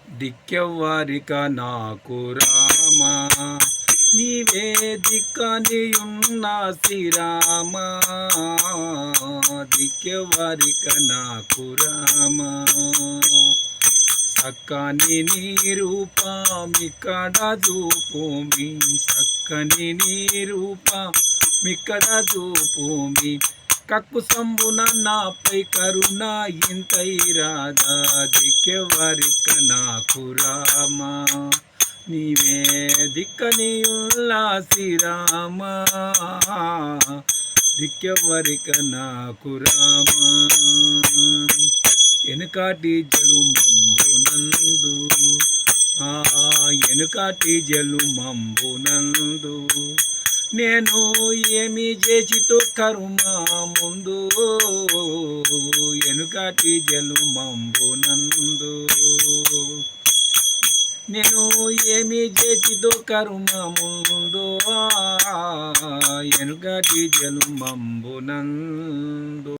దిక్కెవ్వరిక నాకు రామా, నీవే దిక్కనియున్న శ్రీరామా, దిక్కెవ్వరిక నాకు రామా. సక్కని నీ రూపమిక్కడ చూపుమి, సక్కని నీ రూపమిక్కడ చూపుమి, కక్కు సంబున నాపై కరుణ ఇంతై రాధా, దిక్కెవ్వరిక నాకు రామా, నీవే దిక్కనియుల్ల శ్రీరామా, దిక్కెవ్వరిక నాకు రామా. ఎనుకాటి జలుమంబునందు ఎనుకాటి జలుమంబునందు నేను ఏమి చేసితో కరుమ ముందు, ఎనుకాటి జలుమంబునందు నేను ఏమి చేసితో కరుమ ముందు, ఎనుకాటి జలుమంబునందు.